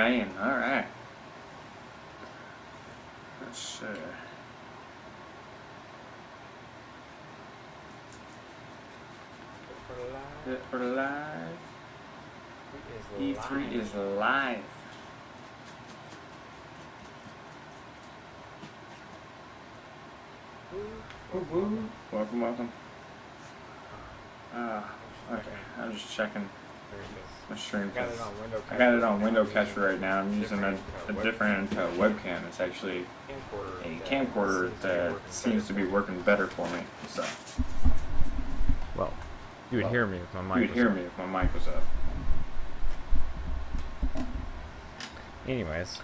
playing. Alright. Let's see. We're live. E3 is live. Welcome, welcome. Okay, I'm just checking my stream. I got it on Window Catcher right now. I'm using a different webcam. It's actually a camcorder that seems to be working better for me. So, well, you would hear me if my mic. You would hear me if my mic was up. Anyways.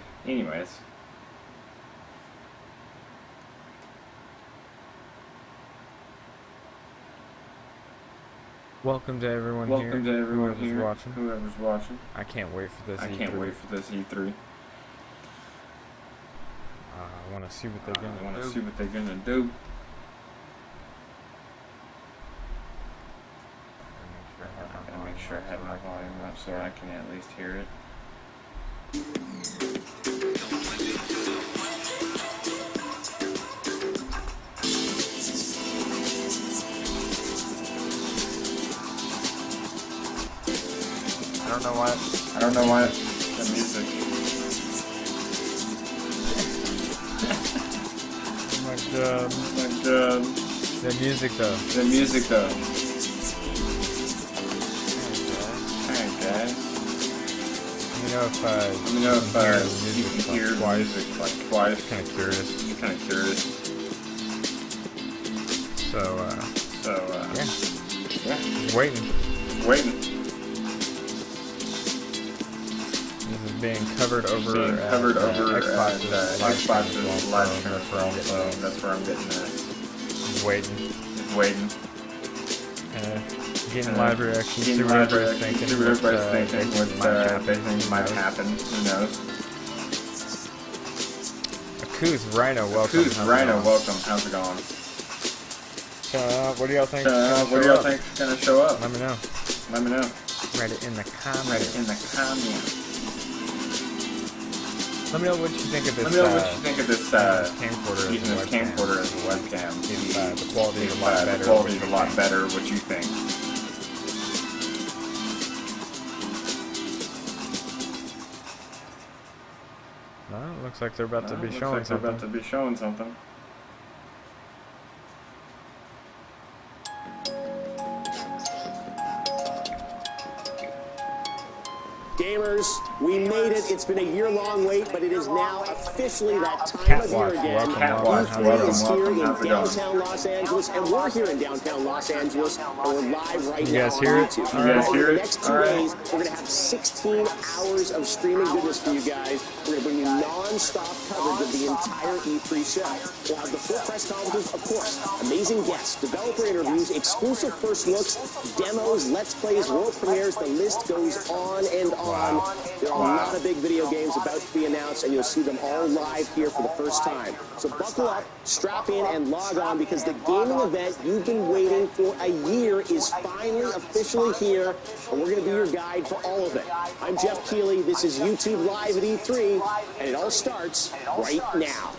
Welcome to everyone here. Whoever's watching. I can't wait for this. I can't wait for this E3. I want to see what they're gonna do. I gotta make sure I have my volume up so I can at least hear it. I don't know why the music. The music though. Alright guys. Let me know if you can hear the music like twice. Kind of curious. So yeah. Waiting. This is being covered over Xbox's live stream, so that's where I'm getting at. Waiting. Getting live reactions. See what everybody's thinking. What they think might happen. Who knows? Akuth Rhino, welcome. How's it going? What do y'all think? Think's gonna show up? Let me know. Write it in the comments. Let me know what you think of this. Camcorder as a webcam. The quality is a lot better. What you think? No, it looks like they're about to be showing something. Gamers, we made it. It's been a year-long wait, but it is now officially that time of year again. E3 is here in downtown Los Angeles, and we're here in downtown Los Angeles, and we're live right now on YouTube. For the next 2 days, we're going to have 16 hours of streaming goodness for you guys. We're going to bring you non-stop coverage of the entire E3 show. We'll have the full press conferences, of course, amazing guests, developer interviews, exclusive first looks, demos, let's plays, world premieres. The list goes on and on. There are a lot of big video games about to be announced, and you'll see them all live here for the first time. So buckle up, strap in, and log on, because the gaming event you've been waiting for a year is finally officially here, and we're going to be your guide for all of it. I'm Jeff Keighley. This is YouTube Live at E3, and it all starts right now.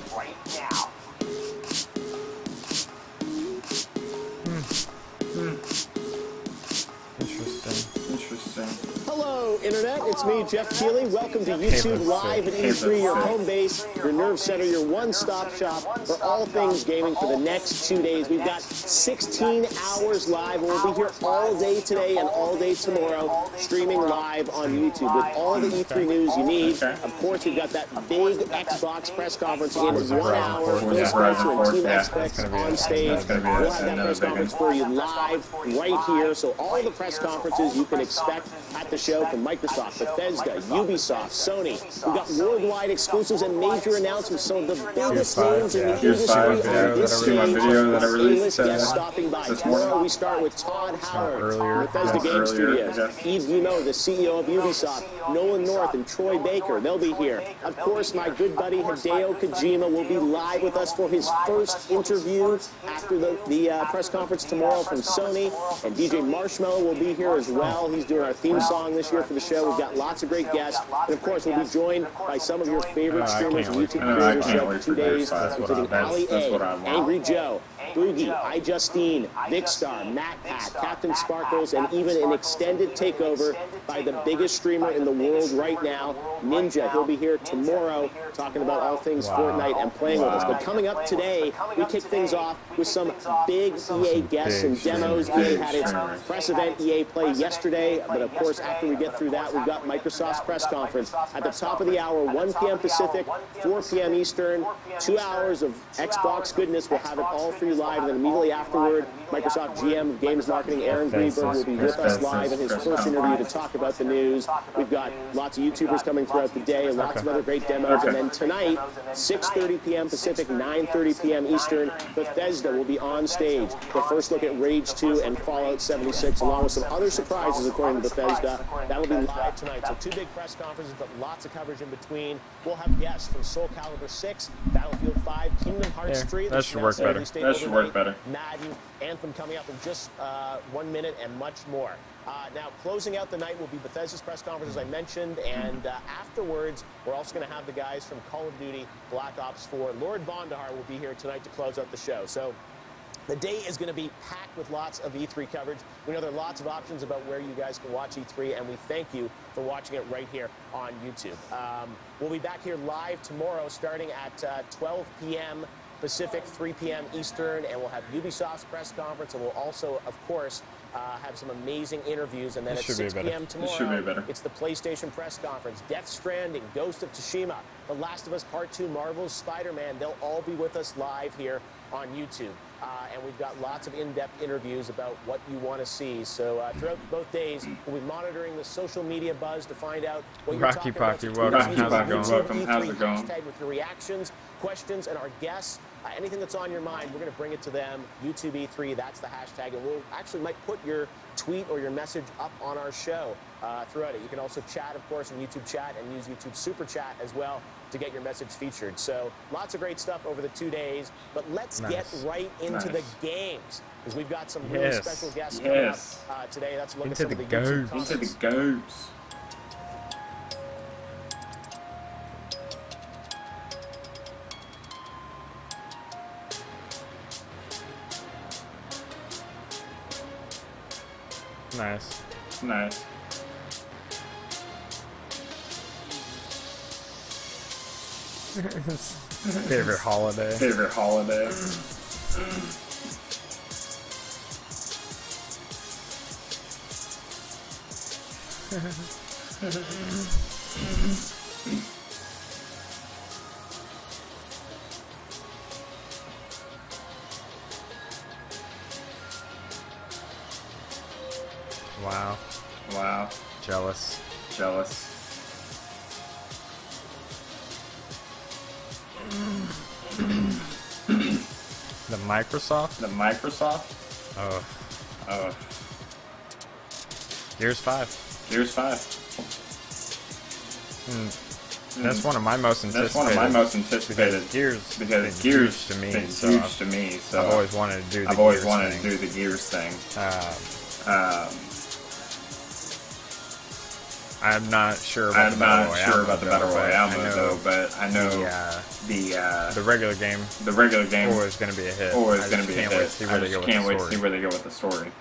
Interesting. Hello, Internet. It's me, Jeff Keighley. Welcome to YouTube Live at E3, your home base, your nerve center, your one-stop shop for all things gaming for the next 2 days. We've got 16 hours live, and we'll be here all day today and all day tomorrow, streaming live on YouTube with all the E3 news you need. Of course, we've got that big Xbox press conference in 1 hour. Phil Spencer and Team Xbox on stage. We'll have that press conference for you live right here. So all the press conferences you can expect at the show from Microsoft, Bethesda, Ubisoft, Sony. We've got worldwide exclusives and major announcements. Some of the biggest names in the industry on this stage. A-list guests stopping by. Tomorrow we start with Todd Howard, Bethesda Game Studios. Yves Guillemot, the CEO of Ubisoft. Nolan North and Troy Baker, they'll be here. Of course, my good buddy Hideo Kojima will be live with us for his first interview after the press conference tomorrow from Sony. And DJ Marshmello will be here as well. He's doing our theme song this year for the show. We've got lots of great guests. And, of course, we'll be joined by some of your favorite streamers and YouTube creators show for 2 days, including Ali A, Angry Joe, Boogie, iJustine, Vicstar, Matt Pat, Captain Sparkles, and even an extended takeover by the biggest streamer in the world right now, Ninja. He'll be here tomorrow talking about all things Fortnite and playing with us. But coming up today, we kick things off with some big EA guests and demos. EA had its press event, EA Play, yesterday. But, of course, after we get through that, we've got Microsoft's press conference at the top of the hour, 1 p.m. Pacific, 4 p.m. Eastern. 2 hours of Xbox goodness. We'll have it all for you live. And then immediately afterward, Microsoft GM of Games Marketing, Aaron Greenberg, will be with us live in his first interview to talk about the news. We've got lots of YouTubers coming throughout the day and lots of other great demos. And then tonight, 6:30 p.m. Pacific, 9:30 p.m. Eastern, Bethesda will be on stage. The first look at Rage 2 and Fallout 76, along with some other surprises, according to Bethesda. That'll be live tonight. So 2 big press conferences, but lots of coverage in between. We'll have guests from Soul Calibur 6, Battlefield 5, Kingdom Hearts 3. That should work better. That should work better. Madden, Anthem coming up in just 1 minute, and much more. Now, closing out the night will be Bethesda's press conference, as I mentioned, and afterwards, we're also going to have the guys from Call of Duty Black Ops 4. Lord Bondahar will be here tonight to close out the show. So the day is going to be packed with lots of E3 coverage. We know there are lots of options about where you guys can watch E3, and we thank you for watching it right here on YouTube. We'll be back here live tomorrow starting at 12 p.m. Pacific, 3 p.m. Eastern, and we'll have Ubisoft's press conference, and we'll also, of course, have some amazing interviews. And then at 6 p.m. tomorrow, it's the PlayStation press conference. Death Stranding, Ghost of Tsushima, The Last of Us Part 2, Marvel's Spider-Man. They'll all be with us live here on YouTube. And we've got lots of in-depth interviews about what you want to see. So throughout both days, we'll be monitoring the social media buzz to find out what you're talking about. Welcome. How's it going? Hashtag with your reactions, questions, and our guests. Anything that's on your mind, we're going to bring it to them. YouTube E3, that's the hashtag. And we'll actually might put your tweet or your message up on our show throughout it. You can also chat, of course, in YouTube chat and use YouTube Super Chat as well to get your message featured. So lots of great stuff over the 2 days. But let's get right into the games, because we've got some really special guests coming up today. That's a look at some of the YouTube comments. Into the goats. Nice. Nice. Favorite holiday. Favorite holiday. Wow. Wow. Jealous. Jealous. The Microsoft? The Microsoft? Oh. Oh. Gears 5. Gears 5. That's one of my most anticipated. That's one of my most anticipated. Because Gears to me. Huge to me. So I've always wanted to do the Gears thing. I've always wanted to do the Gears thing. I'm not sure about the Battle Royale mode, though, but I know the regular game. The regular game always going to be a hit. Always going to be a hit. I just can't wait to see where they go with the story.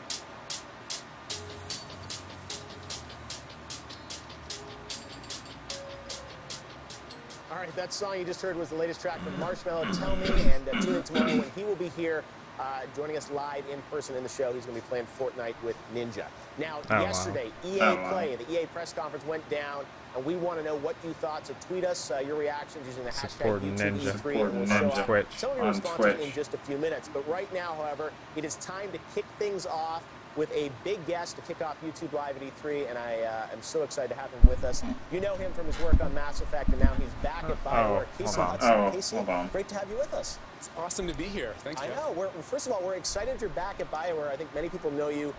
All right, that song you just heard was the latest track from Marshmello, Tell Me, and tune in tomorrow when he will be here joining us live in person in the show. He's going to be playing Fortnite with Ninja. Now, yesterday, EA Play, the EA press conference went down, and we want to know what you thought. So tweet us your reactions using the hashtag YouTube3, and we'll show Twitch. some of your responses in just a few minutes. But right now, however, it is time to kick things off with a big guest to kick off YouTube Live at E3, and I am so excited to have him with us. You know him from his work on Mass Effect, and now he's back at BioWare. Casey Hudson. Casey, great to have you with us. It's awesome to be here. Thanks, I know. First of all, we're excited you're back at BioWare. I think many people know you.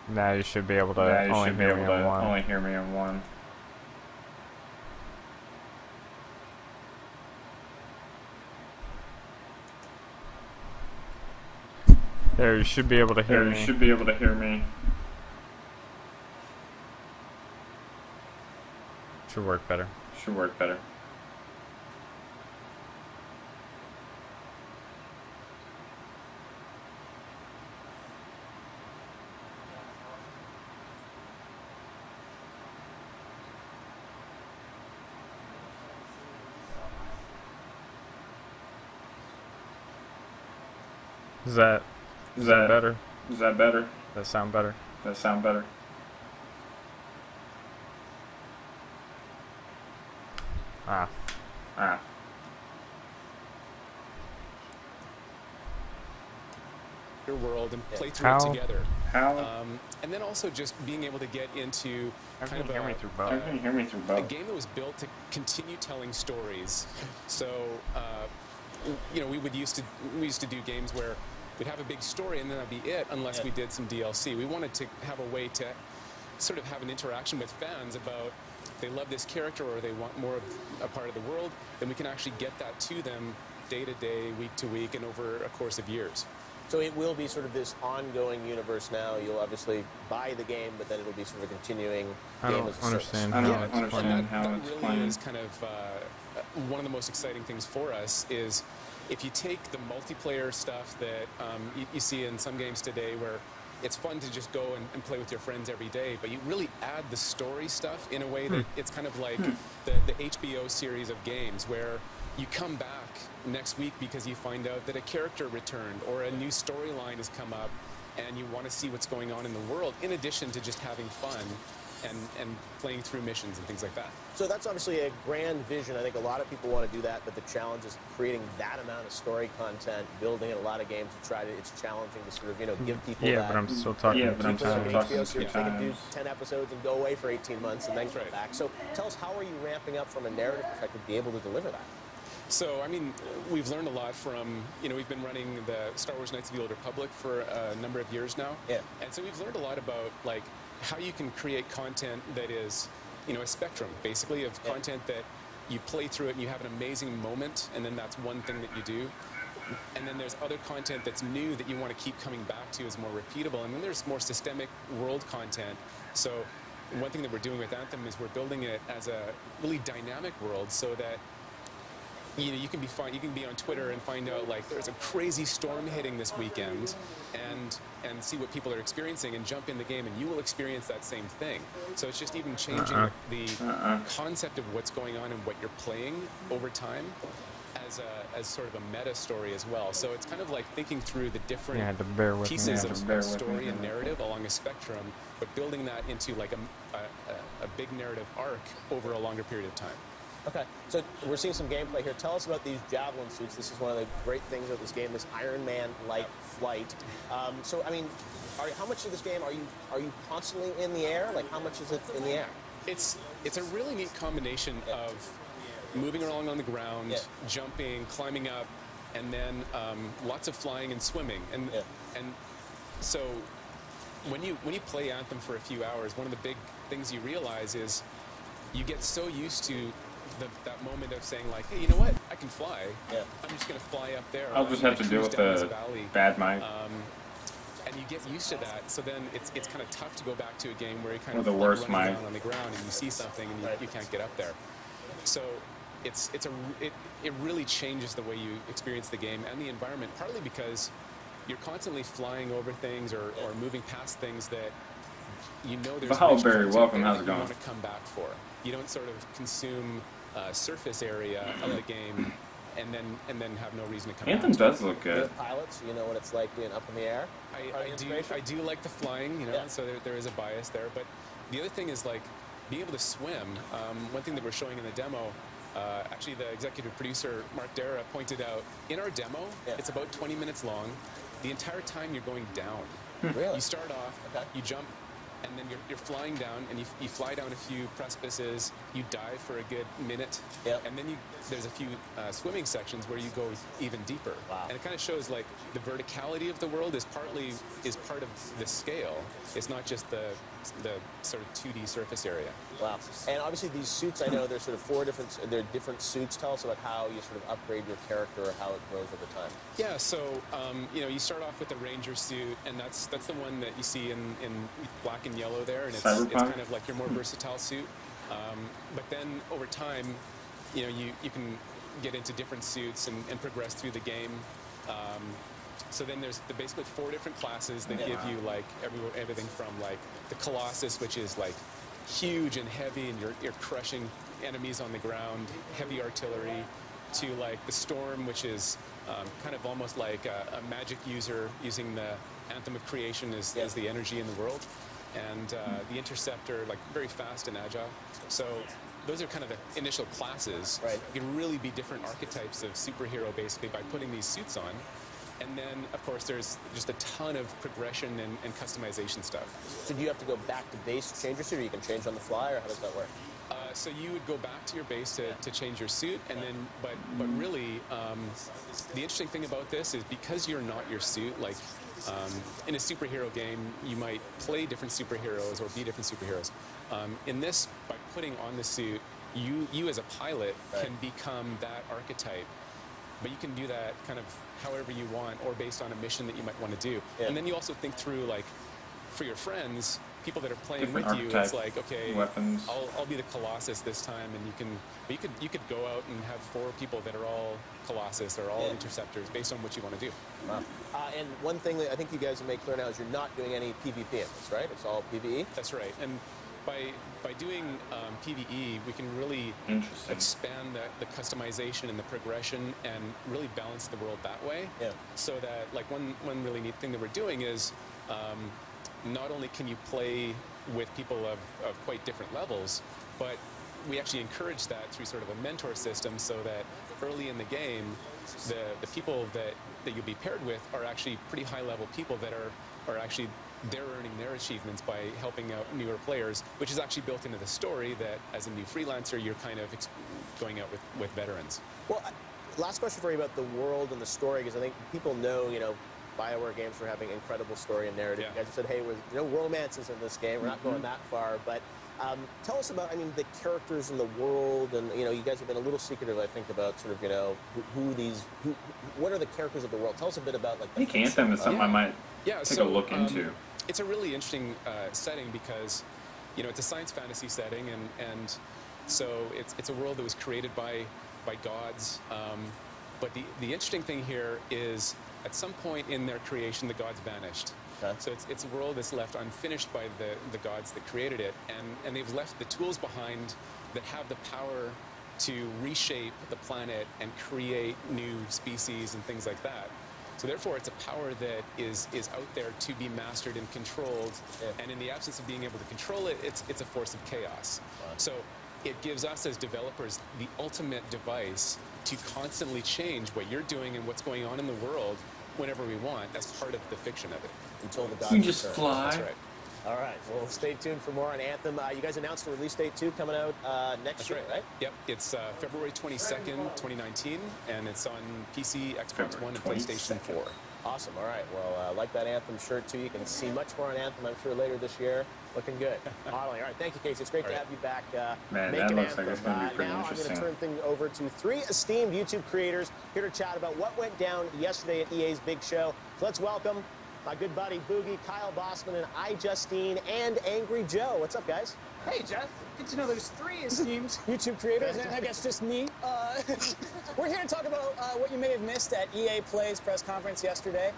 Now you should be able to only hear me in one. There, you should be able to hear me. You should be able to hear me. Should work better. Should work better. Is that better? Is that better? That sound better? That sound better? Ah. Your world and play through it together. How? And then also just being able to get into kind of a game that was built to continue telling stories. So, you know, we used to do games where we'd have a big story and then that'd be it, unless we did some DLC. We wanted to have a way to sort of have an interaction with fans about if they love this character or they want more of a part of the world, then we can actually get that to them day to day, week to week, and over a course of years. So it will be sort of this ongoing universe now. You'll obviously buy the game, but then it'll be sort of a continuing game as a understand. service. I don't understand how it's really playing. Is kind of one of the most exciting things for us is if you take the multiplayer stuff that you see in some games today where it's fun to just go and play with your friends every day, but you really add the story stuff in a way that it's kind of like the HBO series of games where you come back next week because you find out that a character returned or a new storyline has come up and you want to see what's going on in the world in addition to just having fun and playing through missions and things like that. So that's obviously a grand vision. I think a lot of people want to do that, but the challenge is creating that amount of story content, building in a lot of games to try to, it's challenging to sort of, you know, give people that. But I'm still talking HBO series, they can do 10 episodes and go away for 18 months and then come back. So tell us, how are you ramping up from a narrative perspective to be able to deliver that? So, I mean, we've learned a lot from, you know, we've been running the Star Wars Knights of the Old Republic for a number of years now. Yeah. And so we've learned a lot about, like, how you can create content that is, you know, a spectrum, basically, of content that you play through it and you have an amazing moment, and then that's one thing that you do. And then there's other content that's new that you want to keep coming back to is more repeatable. And then there's more systemic world content. So one thing that we're doing with Anthem is we're building it as a really dynamic world so that you know, you can be on Twitter and find out like there's a crazy storm hitting this weekend, and see what people are experiencing, and jump in the game, and you will experience that same thing. So it's just even changing the concept of what's going on and what you're playing over time, as sort of a meta story as well. So it's kind of like thinking through the different pieces of story and narrative along a spectrum, but building that into like a big narrative arc over a longer period of time. Okay, so we're seeing some gameplay here. Tell us about these Javelin suits. This is one of the great things about this game, this Iron Man-like flight. So, I mean, how much of this game are you constantly in the air? Like, how much is it in the air? It's a really neat combination of moving along on the ground, jumping, climbing up, and then lots of flying and swimming. And so when you play Anthem for a few hours, one of the big things you realize is you get so used to that moment of saying like, hey, you know what? I can fly. I'm just going to fly up there. I'll just have to deal with the bad mic. And you get used to that. So then it's kind of tough to go back to a game where you kind of the worst running down on the ground and you see something and you can't get up there. So it really changes the way you experience the game and the environment, partly because you're constantly flying over things or moving past things that you know there's very welcome. How's it going? You want to come back for. You don't sort of consume surface area of the game and then have no reason to come Anthem back. does look good. Pilots, you know what it's like being up in the air? I do like the flying, you know, so there is a bias there. But the other thing is like being able to swim. One thing that we're showing in the demo, actually the executive producer, Mark Dara, pointed out, in our demo, it's about 20 minutes long. The entire time you're going down. Really? You start off, you jump, and then you're flying down, and you fly down a few precipices, you dive for a good minute, and then there's a few swimming sections where you go even deeper. Wow. And it kind of shows like the verticality of the world is part of the scale. It's not just the sort of 2D surface area. Wow. And obviously these suits, I know there's sort of they're different suits. Tell us about how you sort of upgrade your character or how it grows over time. Yeah, so you know, you start off with the Ranger suit, and that's the one that you see in black and yellow there, and it's kind of like your more versatile suit. But then over time, you know, you can get into different suits and progress through the game. So then there's basically 4 different classes that give you like everything from like the Colossus, which is like huge and heavy, and you're crushing enemies on the ground, heavy artillery, to like the Storm, which is kind of almost like a magic user using the Anthem of Creation as the energy in the world, and the Interceptor, like very fast and agile. So those are kind of the initial classes. Right. You can really be different archetypes of superhero basically by putting these suits on. And then, of course, there's just a ton of progression and customization stuff. So do you have to go back to base to change your suit, or you can change on the fly, or how does that work? So you would go back to your base to change your suit, and then, but really, the interesting thing about this is because you're not your suit, like in a superhero game, you might play different superheroes or be different superheroes. In this, by putting on the suit, you as a pilot can become that archetype. But you can do that kind of however you want, or based on a mission that you might want to do. And then you also think through, like, for your friends, people that are playing different with you, it's like, okay, weapons. I'll be the Colossus this time, and you could go out and have 4 people that are all Colossus or all Interceptors based on what you want to do. Wow. And one thing that I think you guys have made clear now is you're not doing any PvP in this, right? It's all PvE? That's right. And by doing PvE, we can really expand the customization and the progression and really balance the world that way. Yeah. So that, like, one really neat thing that we're doing is not only can you play with people of quite different levels, but we actually encourage that through sort of a mentor system, so that early in the game, the people that you'll be paired with are actually pretty high-level people that are actually they're earning their achievements by helping out newer players, which is actually built into the story that as a new freelancer, you're kind of going out with veterans. Well, last question for you about the world and the story, because I think people know, you know, BioWare games for having incredible story and narrative. You guys have said, hey, there's no romances in this game. We're not going that far. But tell us about, I mean, the characters in the world, and, you know, you guys have been a little secretive, I think, about sort of, you know, what are the characters of the world? Tell us a bit about, like, I think Anthem is something I might take a look into. It's a really interesting setting because, you know, it's a science fantasy setting, and so it's a world that was created by gods. But the interesting thing here is, at some point in their creation, the gods vanished. Okay. So it's a world that's left unfinished by the gods that created it, and they've left the tools behind that have the power to reshape the planet and create new species and things like that. So therefore, it's a power that is out there to be mastered and controlled, and in the absence of being able to control it, it's a force of chaos. Wow. So it gives us as developers the ultimate device to constantly change what you're doing and what's going on in the world whenever we want. That's part of the fiction of it. Until the gods you just fly. That's right. All right. Well, stay tuned for more on Anthem. You guys announced a release date, too, coming out next year, right? Yep. It's February 22nd, 2019, and it's on PC, Xbox One, and PlayStation 4. Awesome. All right. Well, like that Anthem shirt, too. You can see much more on Anthem, I'm sure, later this year. Looking good. All right. Thank you, Casey. It's great to have you back. Man, that looks like it's going to be pretty now interesting. I'm going to turn things over to 3 esteemed YouTube creators here to chat about what went down yesterday at EA's big show. So let's welcome my good buddy Boogie, Kyle Bossman, and iJustine, and Angry Joe. What's up, guys? Hey, Jeff. Good to know there's 3 esteemed YouTube creators. And I guess just me. We're here to talk about what you may have missed at EA Play's press conference yesterday.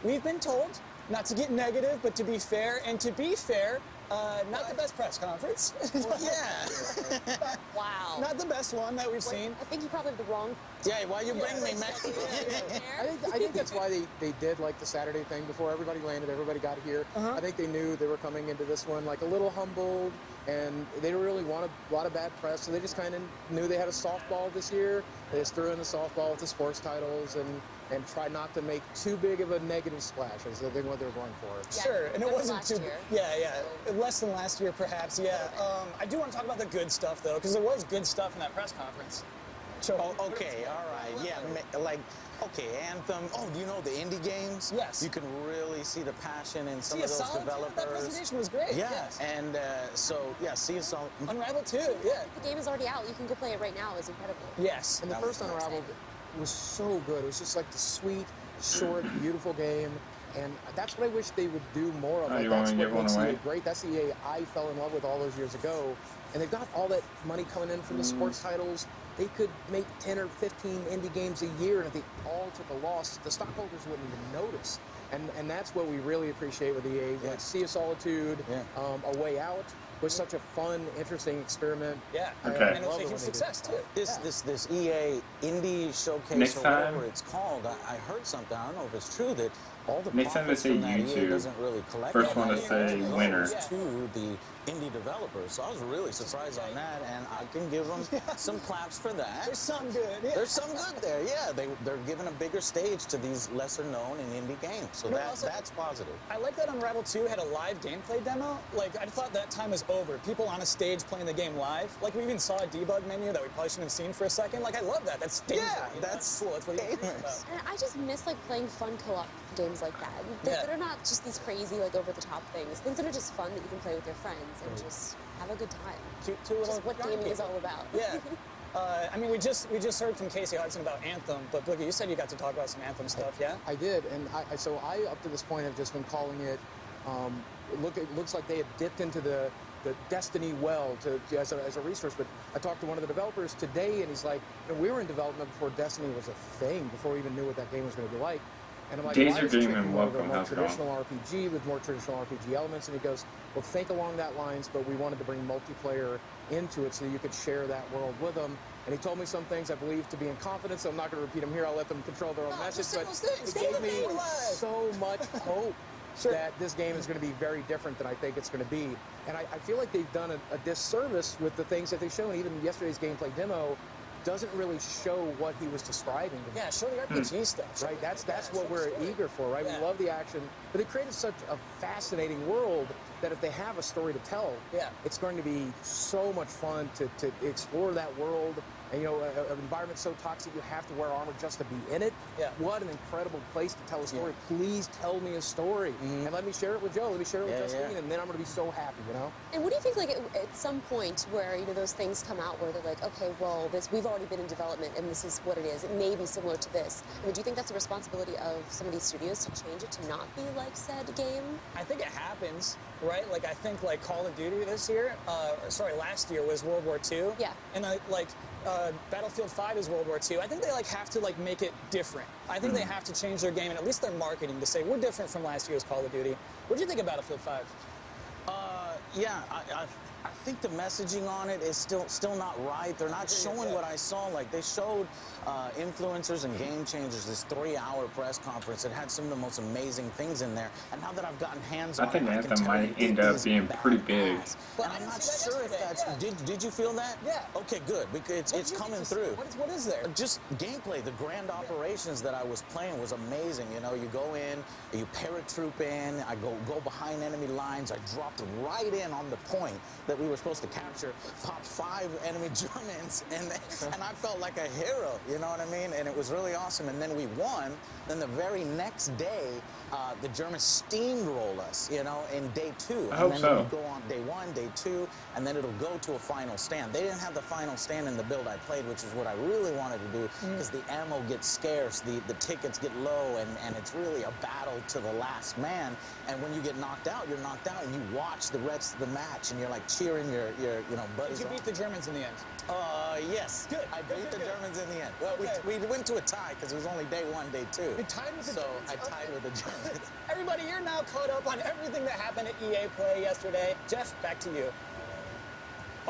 We've been told not to get negative, but to be fair. And to be fair, not the best press conference. Yeah. Wow. Not the best one that we've seen. I think you probably have the wrong. Yeah, why you bring me, man? I think that's why they did like the Saturday thing before everybody landed, everybody got here. I think they knew they were coming into this one like a little humbled, and they didn't really want a lot of bad press, so they just kind of knew they had a softball this year. They just threw in the softball with the sports titles and tried not to make too big of a negative splash as I think what they were going for. Yeah, sure, and it wasn't too. Year. Yeah, less than last year, perhaps. Yeah. I do want to talk about the good stuff though, because there was good stuff in that press conference. So, okay, all right, yeah, like, okay, Anthem. Oh, do you know the indie games? Yes. You can really see the passion in some of those developers. That presentation was great. Yeah, yes. And so, yeah, see some. Unravel 2, yeah. The game is already out. You can go play it right now. It's incredible. Yes. And the first Unravel was so good. It was just like the sweet, short, beautiful game. And that's what I wish they would do more of. Oh, like, you that's want to what give one makes away? EA great. That's the EA I fell in love with all those years ago. And they've got all that money coming in from the sports titles. They could make 10 or 15 indie games a year, and if they all took a loss, the stockholders wouldn't even notice. And that's what we really appreciate with EA. Yeah. Like Sea of Solitude, A Way Out was such a fun, interesting experiment. Yeah, Okay. and it was a huge success too. This EA Indie Showcase Next or time- whatever it's called, I heard something. I don't know if it's true that all the Next time they profits say from that EA YouTube, doesn't really collect. first all one to that. say It winner. goes to the indie developers. So I was really surprised on that, and I can give them some claps for that. There's some good. Yeah. There's some good there, yeah. They're giving a bigger stage to these lesser known and indie games, so that's positive. I like that Unravel 2 had a live gameplay demo. Like, I thought that time was over. People on a stage playing the game live. Like, we even saw a debug menu that we probably shouldn't have seen for a second. Like, I love that. That's dangerous. Yeah, You know, that's cool. That's what it's gamers. about. And I just miss like playing fun co-op games like that. That are not just these crazy like over-the-top things. Things that are just fun that you can play with your friends and just have a good time. Two Just little what young gaming is people. all about. Yeah. I mean, we just heard from Casey Hudson about Anthem, but Boogie, you said you got to talk about some Anthem stuff, yeah? I did, and so I up to this point have just been calling it. It looks like they had dipped into the Destiny well as a resource. But I talked to one of the developers today, and he's like, we were in development before Destiny was a thing, before we even knew what that game was going to be like. And I'm like, Days why are is it Dreaming, taking more of a welcome. more How's it going? traditional RPG with more traditional RPG elements? And he goes, well, think along that lines, but we wanted to bring multiplayer into it so that you could share that world with them. And he told me some things I believe to be in confidence, so I'm not going to repeat them here. I'll let them control their own message. just say But those things. it Say gave them me live. so much hope that this game is going to be very different than I think it's going to be. And I feel like they've done a disservice with the things that they've shown. Even yesterday's gameplay demo doesn't really show what he was describing. Yeah, show the RPG stuff. Right, that's what we're eager for, right? Yeah. We love the action, but they created such a fascinating world that if they have a story to tell, it's going to be so much fun to explore that world. And, an environment so toxic you have to wear armor just to be in it. Yeah. What an incredible place to tell a story. Please tell me a story. And let me share it with Joe. Let me share it with Justine, and then I'm going to be so happy, And what do you think, like, at some point where, those things come out where they're like, okay, well, we've already been in development and this is what it is. It may be similar to this. I mean, do you think that's a responsibility of some of these studios to change it to not be like said game? I think it happens, right? Like, I think, like, Call of Duty last year was World War II. Yeah. And, Battlefield 5 is World War II. I think they, have to, make it different. I think they have to change their game and at least their marketing to say, we're different from last year's Call of Duty. What do you think of Battlefield 5? I think the messaging on it is still not right. They're not showing what I saw. Like, they showed influencers and game changers this 3-hour press conference. It had some of the most amazing things in there. And now that I've gotten hands on I think it, Anthem can tell might you end it up is being pretty big. badass. Well, And I I'm didn't not see that sure if yesterday, that's... Did you feel that? Yeah. Okay, good. Because it's coming through. What is there? Just gameplay. The grand operations that I was playing was amazing. You go in, you paratroop in, I go behind enemy lines. I dropped right in on the point that we were supposed to capture, popped 5 enemy Germans, and I felt like a hero, you know what I mean? And it was really awesome. And then we won. Then the very next day, the Germans steamroll us, in day 2. I hope then so. We'll go on day 1, day 2, and then it'll go to a final stand. They didn't have the final stand in the build I played, which is what I really wanted to do, because the ammo gets scarce, the tickets get low, and it's really a battle to the last man. And when you get knocked out, you're knocked out, and you watch the rest of the match, and you're like cheering your buddies Did you on. beat the Germans in the end? Yes. Good. I beat the Germans in the end. Well, Okay. we went to a tie because it was only day 1, day 2. You tied with the So Germans? I tied with the Germans. Everybody, you're now caught up on everything that happened at EA Play yesterday. Jeff, back to you.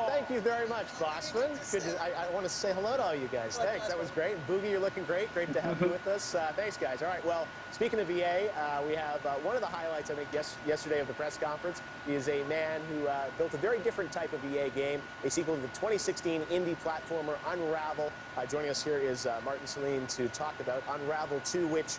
Thank you very much, Bossman. I want to say hello to all you guys. Thanks. That was great. And Boogie, you're looking great. Great to have you with us. Thanks, guys. All right. Well, speaking of EA, we have one of the highlights, I think, yesterday of the press conference is a man who built a very different type of EA game, a sequel to the 2016 indie platformer Unravel. Joining us here is Martin Salim to talk about Unravel 2, which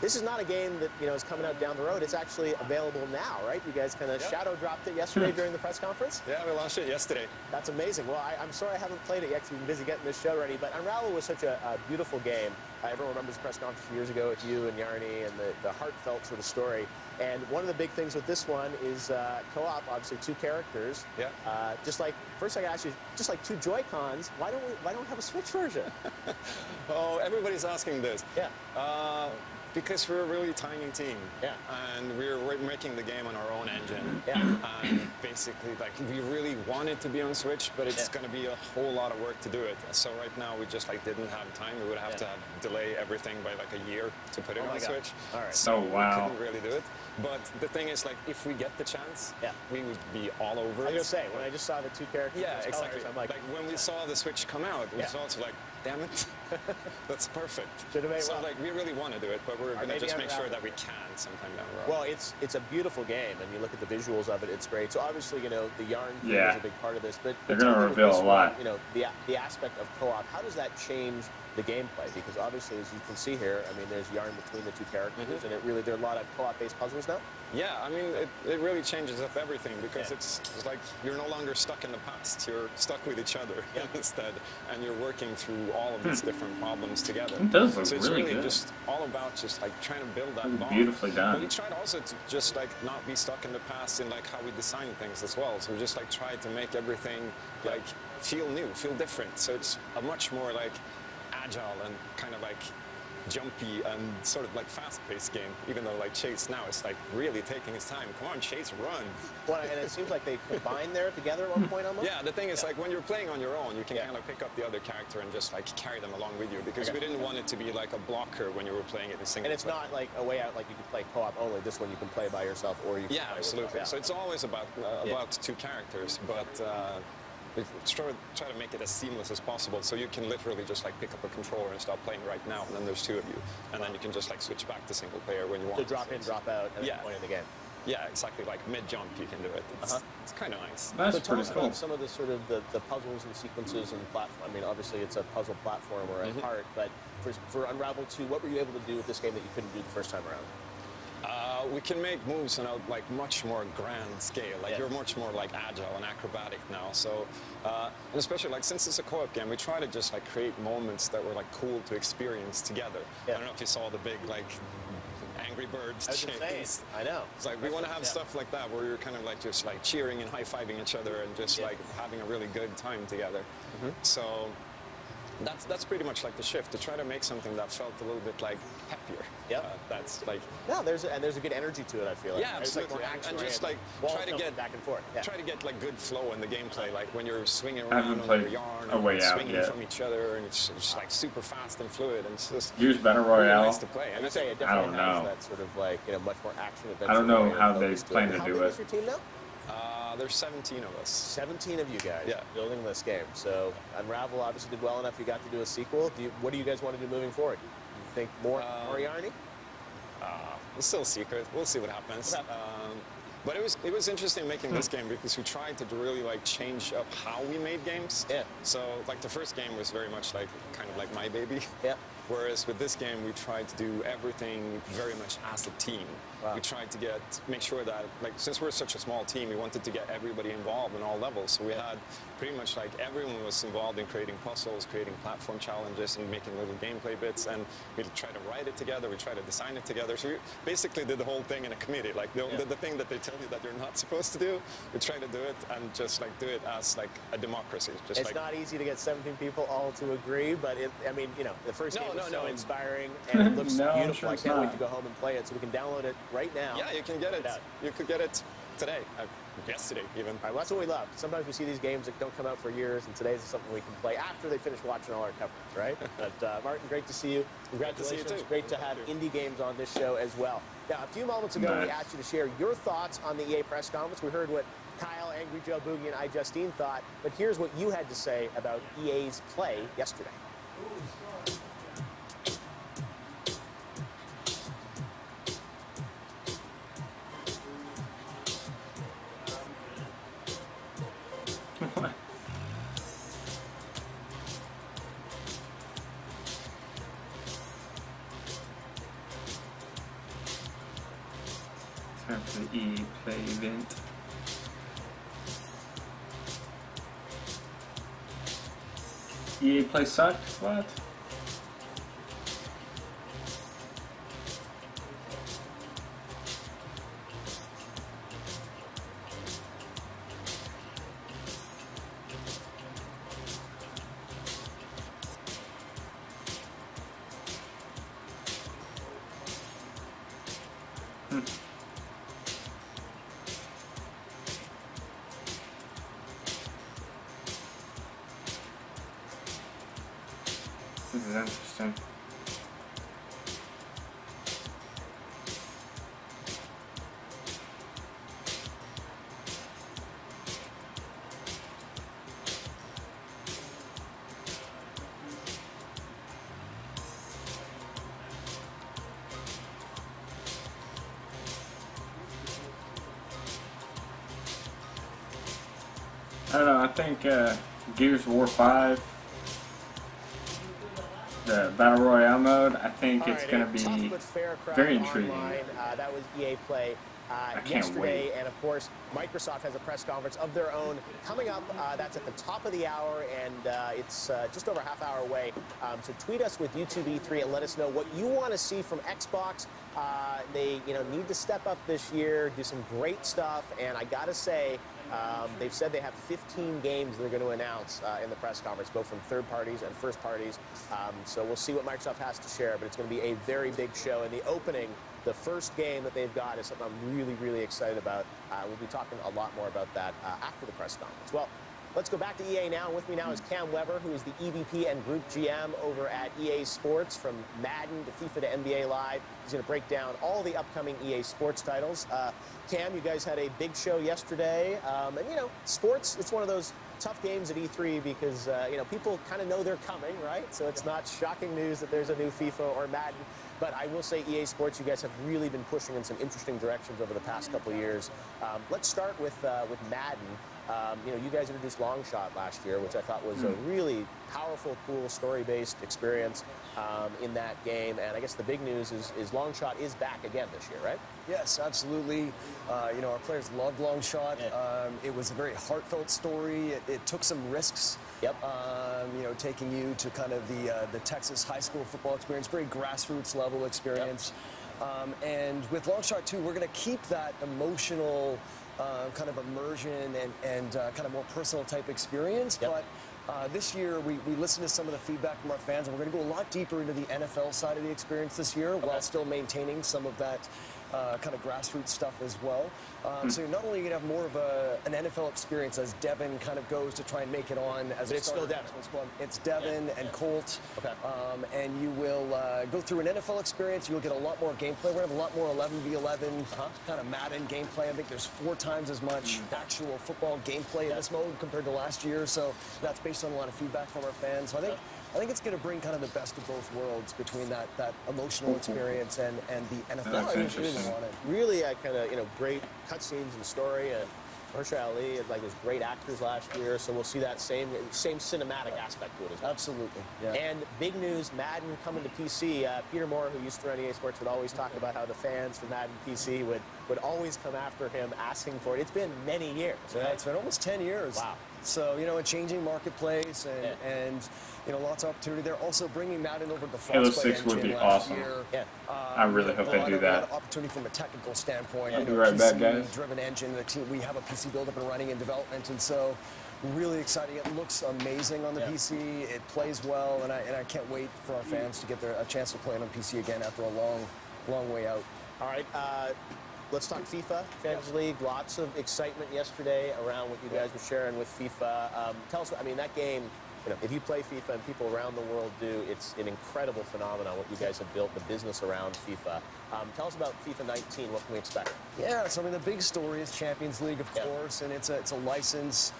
this is not a game that is coming out down the road. It's actually available now, right? You guys kind of shadow dropped it yesterday during the press conference. Yeah, we launched it yesterday. That's amazing. Well, I'm sorry I haven't played it yet because we've been busy getting this show ready. But Unravel was such a beautiful game. Everyone remembers the press conference years ago with you and Yarny and the heartfelt sort of story. And one of the big things with this one is co-op. Obviously, 2 characters. Yeah. First I asked you, just like 2 Joy-Cons. Why don't we have a Switch version? Oh, everybody's asking this. Yeah. Because we're a really tiny team. Yeah. And we're making the game on our own engine. Yeah. And basically, like, we really want it to be on Switch, but it's going to be a whole lot of work to do it. So right now, we just, like, didn't have time. We would have to delay everything by, like, a year to put it on Switch. All right. So wow. we couldn't really do it. But the thing is, like, if we get the chance, we would be all over it. I was going to say, when I just saw the two characters, exactly. colors, I'm like when we saw the Switch come out, it was also like, damn it, that's perfect. So like we really want to do it, but we're going to just make sure that we can sometime down the road. Well, it's a beautiful game, and you look at the visuals of it, it's great. So obviously, you know, the yarn thing is a big part of this, but they're going to reveal a lot. You know, the aspect of co-op, how does that change the gameplay? Because obviously, as you can see here, I mean, there's yarn between the two characters, and there are a lot of co-op-based puzzles now. Yeah, I mean, it really changes up everything because it's like you're no longer stuck in the past. You're stuck with each other instead, and you're working through all of these different problems together. It does look so it's really really good. just all about just like trying to build that bond. Beautifully done. But we tried also to just like not be stuck in the past in like how we design things as well. So we just like tried to make everything like feel new, feel different. So it's a much more like agile and kind of like jumpy and sort of like fast-paced game, even though like Chase now is like really taking his time. Come on, Chase, run. Well, and it seems like they combined there together at one point almost. Yeah, the thing is like when you're playing on your own, you can kind of pick up the other character and just like carry them along with you because we didn't want it to be like a blocker when you were playing it in single And it's not like a way out like you can play co-op only. This one you can play by yourself or you can play absolutely. with So it's always about two characters, but we try to make it as seamless as possible, so you can literally just like pick up a controller and start playing right now, and then there's two of you, and then you can just like switch back to single player when you want. So drop in, drop out at any point in the game. Yeah, exactly. Like mid jump, you can do it. It's kind of nice. That's so tell pretty us cool. about some of the sort of the puzzles and sequences and platform. I mean, obviously it's a puzzle platformer at heart, but for Unravel 2, what were you able to do with this game that you couldn't do the first time around? We can make moves on a like much more grand scale. Like you're much more like agile and acrobatic now. So, and especially like since it's a co-op game, we try to just like create moments that were like cool to experience together. I don't know if you saw the big like Angry Birds chase. I know. It's like we want to have stuff like that where you're kind of like just like cheering and high-fiving each other and just like having a really good time together. So that's pretty much like the shift, to try to make something that felt a little bit like happier. That's like there's a good energy to it, I feel like. Yeah, absolutely. Like and just like try to get back and forth. Try to get like good flow in the gameplay, like when you're swinging around on your yarn and swinging from each other, and it's just like super fast and fluid, and it's just Use Battle Royale. nice to play. And I don't know. That sort of like much more action adventure. I don't know how they plan to do it. How big is your team now? There's 17 of us. 17 of you guys building this game. So Unravel obviously did well enough. You got to do a sequel. What do you guys want to do moving forward? You think more Yarny? It's still a secret. We'll see what happens. But it was interesting making this game because we tried to really like change up how we made games. So like the first game was very much like kind of like my baby. Whereas with this game, we tried to do everything very much as a team. We tried to make sure that, like, since we're such a small team, we wanted to get everybody involved in all levels. So we had pretty much like everyone was involved in creating puzzles, creating platform challenges, and making little gameplay bits. And we tried to write it together. We tried to design it together. So we basically did the whole thing in a committee. Like the thing that they tell you that you're not supposed to do, we try to do it and just like do it as like a democracy. It's not easy to get 17 people all to agree, but I mean, you know, the first game is so inspiring and it looks beautiful. I can't wait to go home and play it, so we can download it right now. Yeah, you can get it. You could get it today, yesterday even. All right, well, that's what we love. Sometimes we see these games that don't come out for years, and today's is something we can play after they finish watching all our coverage, right? But Martin, great to see you. Congratulations. Great to have indie games on this show as well. Now, a few moments ago, we asked you to share your thoughts on the EA press conference. We heard what Kyle, Angry Joe, Boogie, and iJustine thought, but here's what you had to say about EA's play yesterday. Time for the EA Play event. EA Play sucked? What? This is interesting. I don't know, I think Gears of War 5, the Battle Royale mode, I think it's going to be very intriguing. That was EA Play yesterday, and of course, Microsoft has a press conference of their own coming up. That's at the top of the hour, and it's just over a half hour away. So tweet us with YouTube E3 and let us know what you want to see from Xbox. They need to step up this year, do some great stuff, and I got to say, they've said they have 15 games they're going to announce in the press conference, both from third parties and first parties. So we'll see what Microsoft has to share, but it's going to be a very big show. And the opening, the first game that they've got, is something I'm really, really excited about. We'll be talking a lot more about that after the press conference. Well, let's go back to EA now. With me now is Cam Weber, who is the EVP and Group GM over at EA Sports. From Madden to FIFA to NBA Live, he's going to break down all the upcoming EA Sports titles. Cam, you guys had a big show yesterday. And, sports, it's one of those tough games at E3 because, people kind of know they're coming, right? So it's not shocking news that there's a new FIFA or Madden. But I will say EA Sports, you guys have really been pushing in some interesting directions over the past couple of years. Let's start with Madden. You guys introduced Longshot last year, which I thought was a really powerful, cool, story-based experience in that game. And I guess the big news is Longshot is back again this year, right? Yes, absolutely. Our players loved Longshot. It was a very heartfelt story. It took some risks. Yep. Taking you to kind of the Texas high school football experience, very grassroots level experience. Yep. And with Longshot 2, we're going to keep that emotional kind of immersion and kind of more personal type experience. Yep. But this year, we listened to some of the feedback from our fans, and we're going to go a lot deeper into the NFL side of the experience this year, while still maintaining some of that kind of grassroots stuff as well. So you're not only going to have more of an NFL experience as Devin kind of goes to try and make it on as a starter. It's still Devin. It's Devin and Colt. Okay. And you will go through an NFL experience. You'll get a lot more gameplay. We're going to have a lot more 11v11 kind of Madden gameplay. I think there's 4 times as much actual football gameplay in this mode compared to last year. So that's based on a lot of feedback from our fans. So I think it's going to bring kind of the best of both worlds between that emotional experience and the NFL. That's interesting. Really, kind of great cutscenes and story, and Mahershala Ali had those great actors last year, so we'll see that same cinematic aspect to it as well. Absolutely. Yeah. And big news, Madden coming to PC. Peter Moore, who used to run EA Sports, would always talk about how the fans from Madden PC would always come after him asking for it. It's been many years. Right? Yeah, it's been almost 10 years. Wow. So, a changing marketplace and lots of opportunity. They're also bringing Madden over to the Frostbite Halo 6 would be awesome. Yeah. I really hope they do that. A lot of opportunity from a technical standpoint. Be right back, guys. Driven engine. We have a PC build up and running in development, and so really exciting. It looks amazing on the PC. It plays well, and I can't wait for our fans to get a chance to play it on PC again after a long way out. All right. Let's talk FIFA, Champions League. Lots of excitement yesterday around what you guys were sharing with FIFA. Tell us, that game, if you play FIFA and people around the world do, it's an incredible phenomenon what you guys have built, the business around FIFA. Tell us about FIFA 19. What can we expect? Yeah, so the big story is Champions League, of course, and it's a license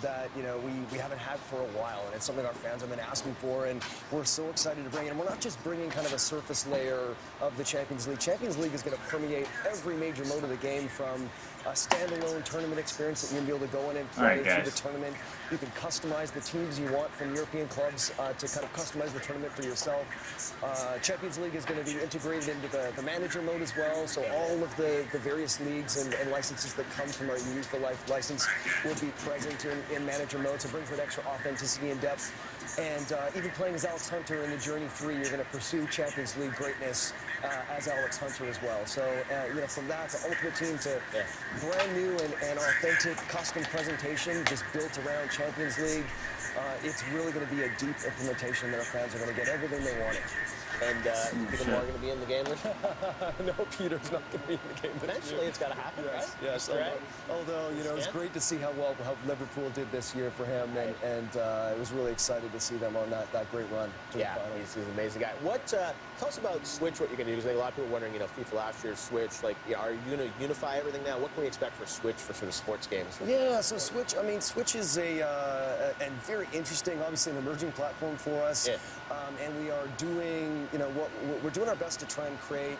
that we haven't had for a while, and it's something our fans have been asking for, and we're so excited to bring it. And we're not just bringing kind of a surface layer of the Champions League. Champions League is going to permeate every major mode of the game, from a standalone tournament experience that you're going to be able to go in and play through the tournament. You can customize the teams you want from European clubs to kind of customize the tournament for yourself. Champions League is going to be integrated into the manager mode as well, so all of the various leagues and licenses that come from our Use for Life license will be present in manager mode, so it brings that extra authenticity and depth. And even playing as Alex Hunter in the Journey 3, you're going to pursue Champions League greatness as Alex Hunter as well. So, from that to Ultimate Team to brand new and authentic custom presentation just built around Champions League. it's really going to be a deep implementation that our fans are going to get everything they wanted. And Peter Moore going to be in the game this year? No, Peter's not going to be in the game this Eventually, year. it's got to happen, yes, right? Yes, right? Although, you know, it's great to see how Liverpool did this year for him, and it was really excited to see them on that great run to the final. He's an amazing guy. What, tell us about Switch, what you're going to do, because I think a lot of people are wondering, you know, FIFA last year's Switch, like, are you going to unify everything now? What can we expect for Switch for sort of sports games? Yeah, so Switch is a very interesting, obviously an emerging platform for us. Yeah. And we are doing, you know, we're doing our best to try and create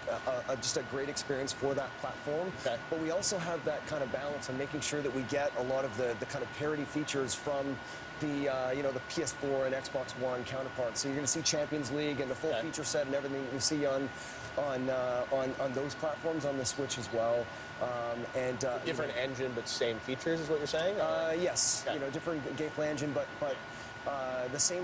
just a great experience for that platform. Okay. But we also have that kind of balance of making sure that we get a lot of the kind of parity features from the you know, the PS4 and Xbox One counterparts. So you're going to see Champions League and the full feature set and everything that you see on those platforms on the Switch as well. Different engine, but same features is what you're saying? Yes, you know, different gameplay engine, but the same